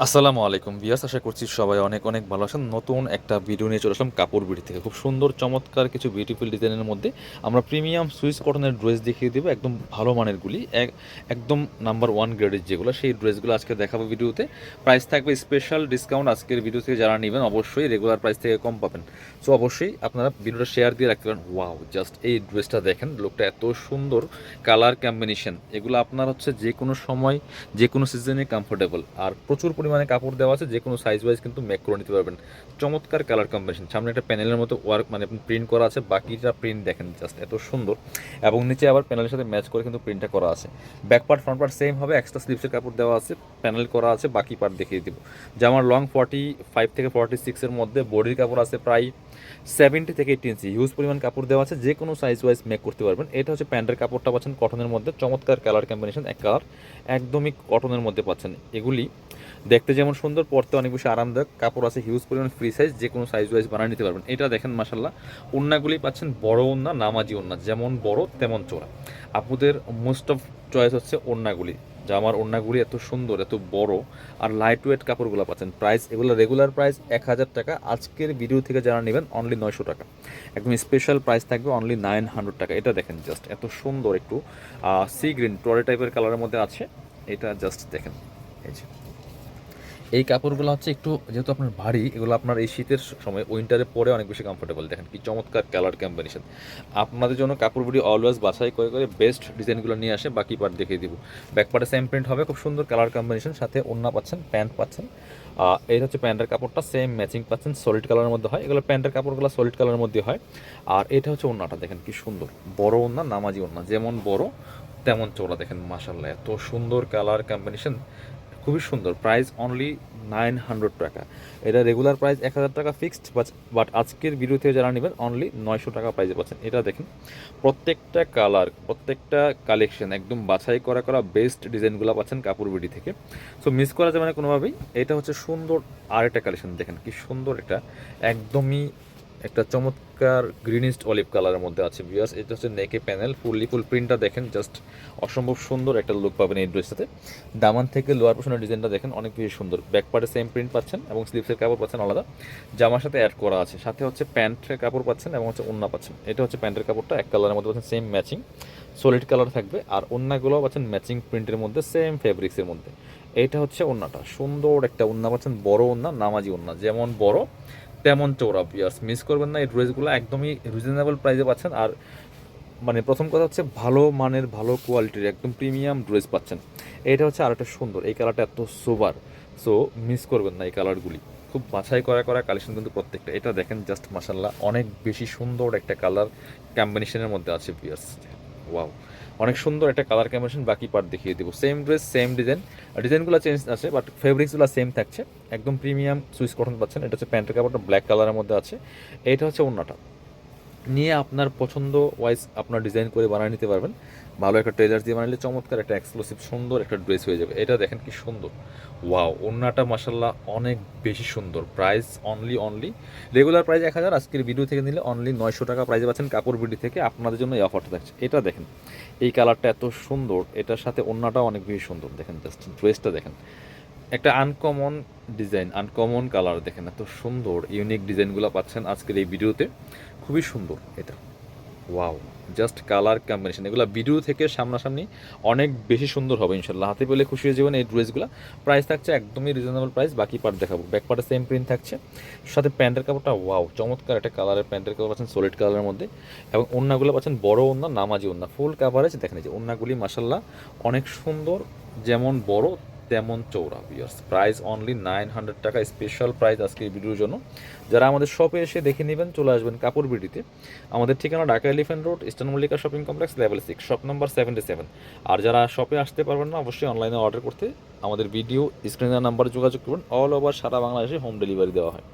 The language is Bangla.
আসসালামু আলাইকুম ভিউয়ার্স, আশা করছি সবাই অনেক অনেক ভালো আছেন। নতুন একটা ভিডিও নিয়ে চলে আসলাম কাপড় বিড়ি থেকে। খুব সুন্দর চমৎকার কিছু বিউটিফুল ডিজাইনের মধ্যে আমরা প্রিমিয়াম সুইস কটনের ড্রেস দেখিয়ে দেবো, একদম ভালো মানেরগুলি, একদম নাম্বার ওয়ান গ্রেডের যেগুলো, সেই ড্রেসগুলো আজকে দেখাবো ভিডিওতে। প্রাইস থাকবে স্পেশাল ডিসকাউন্ট। আজকের ভিডিও থেকে যারা নেবেন অবশ্যই রেগুলার প্রাইস থেকে কম পাবেন। সো অবশ্যই আপনারা ভিডিওটা শেয়ার দিয়ে রাখতে পারেন। ওয়াও, জাস্ট এই ড্রেসটা দেখেন, লুকটা এত সুন্দর, কালার কম্বিনেশন, এগুলো আপনার হচ্ছে যে কোনো সময় যে কোনো সিজনে কমফোর্টেবল, আর প্রচুর পরিমাণে কাপড় দেওয়া আছে, যে কোনো সাইজ ওয়াইজ কিন্তু মেক করে নিতে পারবেন। চমৎকার কালার কম্বিনেশন, সামনে একটা প্যানেলের মতো ওয়ার্ক মানে প্রিন্ট করা আছে, বাকিটা প্রিন্ট দেখেন জাস্ট এত সুন্দর, এবং নিচে আবার প্যানেলের সাথে ম্যাচ করে কিন্তু প্রিন্টটা করা আছে। Back part front part same হবে, এক্সট্রা স্লিপসের কাপড় দেওয়া আছে, প্যানেল করা আছে, বাকি পার্ট দেখিয়ে দিব। জামার লং 45 থেকে 46-এর মধ্যে, বডির কাপড় আছে প্রায় 70 থেকে 80 ইঞ্চি, হিউজ পরিমাণ কাপড় দেওয়া আছে, যে কোনো সাইজ ওয়াইজ মেক করতে পারবেন। এটা হচ্ছে প্যান্টের কাপড়টা পাচ্ছেন কটনের মধ্যে, চমৎকার কালার কম্বিনেশন, এক কালার একদমই কটনের মধ্যে পাচ্ছেন। এগুলি দেখতে যেমন সুন্দর, পরতে অনেক বেশি আরামদায়ক, কাপড় আছে হিউজ পরিমাণ, ফ্রি সাইজ, যে কোনো সাইজ ওয়াইজ বানিয়ে নিতে পারবেন। এটা দেখেন মাশাল্লাহ, ওড়নাগুলি পাচ্ছেন বড় ওড়না, নামাজি ওড়না, যেমন বড় তেমন চোরা। আপুদের মোস্ট অফ চয়েস হচ্ছে ওড়নাগুলি, জামার ওড়নাগুলি এত সুন্দর, এত বড়, আর লাইট ওয়েট কাপড়গুলো পাচ্ছেন। প্রাইস এগুলো রেগুলার প্রাইস 1000 টাকা, আজকের ভিডিও থেকে যারা নেবেন অনলি 900 টাকা, একদম স্পেশাল প্রাইস থাকবে অনলি 900 টাকা। এটা দেখেন জাস্ট এত সুন্দর, একটু সি গ্রিন টরে টাইপের কালারের মধ্যে আছে, এটা জাস্ট দেখেন। এই যে এই কাপড়গুলো হচ্ছে একটু, যেহেতু আপনার ভারী, এগুলো আপনার এই শীতের সময় উইন্টারে পরে অনেক বেশি কমফোর্টেবল। দেখেন কি চমৎকার কালার কম্বিনেশন। আপনাদের জন্য কাপড় ভিডিও অলওয়েজ বাছাই করে করে বেস্ট ডিজাইনগুলো নিয়ে আসে, বাকি পার্ট দেখিয়ে দিব। ব্যাক পার্টে সেম প্রিন্ট হবে, খুব সুন্দর কালার কম্বিনেশন, সাথে ওড়না পাচ্ছেন, প্যান্ট পাচ্ছেন। এই হচ্ছে প্যান্টের কাপড়টা, সেম ম্যাচিং পাচ্ছেন, সলিড কালারের মধ্যে হয় এগুলো, প্যান্টের কাপড়গুলো সলিড কালারের মধ্যে হয়। আর এটা হচ্ছে ওড়নাটা, দেখেন কি সুন্দর, বড় ওড়না, নামাজি ওড়না, যেমন বড় তেমন চওড়া। দেখেন মাশাল্লাহ, এত সুন্দর কালার কম্বিনেশন, খুবই সুন্দর। প্রাইস অনলি 900 টাকা। এটা রেগুলার প্রাইস 1000 টাকা ফিক্সড, বাট আজকের ভিডিও থেকে যারা নেবেন অনলি 900 টাকা প্রাইসে পাচ্ছেন। এটা দেখেন, প্রত্যেকটা কালার, প্রত্যেকটা কালেকশন একদম বাছাই করা করা বেস্ট ডিজাইনগুলো পাচ্ছেন কাপড় বিডি থেকে। সো মিস করা যাবে না কোনোভাবেই। এটা হচ্ছে সুন্দর আর একটা কালেকশন, দেখেন কি সুন্দর, একটা একদমই একটা চমৎকার গ্রিনিস্ট অলিভ কালারের মধ্যে আছে ভিউয়ার্স। এটা হচ্ছে নেকে প্যানেল, ফুল প্রিন্টটা দেখেন, জাস্ট অসম্ভব সুন্দর একটা লুক পাবেন এই ড্রেসটাতে। দামান থেকে লোয়ার পোর্শনের ডিজাইনটা দেখেন, অনেক বেশি সুন্দর। ব্যাক পার্টে সেম প্রিন্ট পাচ্ছেন এবং স্লিভসের কাপড় পাচ্ছেন আলাদা, জামার সাথে অ্যাড করা আছে। সাথে হচ্ছে প্যান্টের কাপড় পাচ্ছেন এবং হচ্ছে ওড়না পাচ্ছেন। এটা হচ্ছে প্যান্টের কাপড়টা, এক কালারের মধ্যে পাচ্ছেন, সেম ম্যাচিং সলিড কালার থাকবে, আর ওড়নাগুলোও পাচ্ছেন ম্যাচিং প্রিন্টের মধ্যে, সেম ফেব্রিক্সের মধ্যে। এইটা হচ্ছে ওড়নাটা, সুন্দর একটা ওড়না পাচ্ছেন, বড় ওড়না, নামাজি ওড়না, যেমন বড় তেমন চৌড়া। পিয়ার্স মিস করবেন না, এই ড্রেসগুলো একদমই রিজনেবল প্রাইসে পাচ্ছেন। আর মানে প্রথম কথা হচ্ছে ভালো মানের, ভালো কোয়ালিটির, একদম প্রিমিয়াম ড্রেস পাচ্ছেন। এটা হচ্ছে আরেকটা সুন্দর, এই কালারটা এত সোবার, সো মিস করবেন না এই কালারগুলি। খুব বাছাই করা করা কালেকশন কিন্তু প্রত্যেকটা। এটা দেখেন জাস্ট মাসাল্লাহ, অনেক বেশি সুন্দর একটা কালার কম্বিনেশনের মধ্যে আছে পিয়ার্স। ওয়াও, অনেক সুন্দর একটা কালার কম্বিনেশন। বাকি পার্ট দেখিয়ে দেবো, সেম ড্রেস সেম ডিজাইন, ডিজাইনগুলো চেঞ্জ আছে বাট ফেব্রিক্সগুলো সেম থাকছে। একদম প্রিমিয়াম সুইস কটন পাচ্ছেন। এটা হচ্ছে প্যান্টের কাপড়টা, ব্ল্যাক কালারের মধ্যে আছে। এটা হচ্ছে ওড়নাটা, নিয়ে আপনার পছন্দ ওয়াইজ আপনার ডিজাইন করে বানিয়ে নিতে পারবেন। ভালো একটা ট্রেজার দিয়ে বানালে চমৎকার একটা এক্সক্লুসিভ সুন্দর একটা ড্রেস হয়ে যাবে। এটা দেখেন কি সুন্দর, ওয়াও, ওড়নাটা মাসাল্লাহ অনেক বেশি সুন্দর। প্রাইস অনলি রেগুলার প্রাইস 1000, আজকের ভিডিও থেকে নিলে অনলি 900 টাকা প্রাইসে পাচ্ছেন কাপড় বিডি থেকে। আপনাদের জন্য এই অফারটা থাকছে। এটা দেখেন, এই কালারটা এত সুন্দর, এটার সাথে ওড়নাটাও অনেক বেশি সুন্দর। দেখেন জাস্ট ড্রেসটা দেখেন, একটা আনকমন ডিজাইন, আনকমন কালার, দেখেন এত সুন্দর ইউনিক ডিজাইনগুলো পাচ্ছেন আজকের এই ভিডিওতে, খুবই সুন্দর এটা। ওয়াও, জাস্ট কালার কম্বিনেশন, এগুলো ভিডিও থেকে সামনাসামনি অনেক বেশি সুন্দর হবে ইনশাল্লাহ। হাতে পেলে খুশি হয়ে যাবেন এই ড্রেসগুলো। প্রাইস থাকছে একদমই রিজনেবল প্রাইস। বাকি পার্ট দেখাবো, ব্যাক পার্টে সেম প্রিন্ট থাকছে, সাথে প্যান্টের কাপড়টা ওয়াও, চমৎকার একটা কালারের প্যান্টের কাপড় পাচ্ছেন, সলিড কালারের মধ্যে, এবং ওড়নাগুলো পাচ্ছেন বড় ওড়না, নামাজি ওড়না, ফুল কাভারেজ। দেখেন যে ওড়নাগুলি মাসাল্লাহ অনেক সুন্দর, যেমন বড় তেমন চৌড়া। ভিউয়ার্স প্রাইস অনলি 900 টাকা, স্পেশাল প্রাইস আজকে এই ভিডিওর জন্য। যারা আমাদের শপে এসে দেখে নেবেন, চলে আসবেন কাপড় বিডিতে। আমাদের ঠিকানা Dhaka elephant road, eastern Mallika shopping complex, level 6, shop number 77। আর যারা শপে আসতে পারবেন না, অবশ্যই অনলাইনে অর্ডার করতে আমাদের ভিডিও স্ক্রিনের নাম্বারে যোগাযোগ করবেন। অল ওভার সারা বাংলাদেশে হোম ডেলিভারি দেওয়া হয়।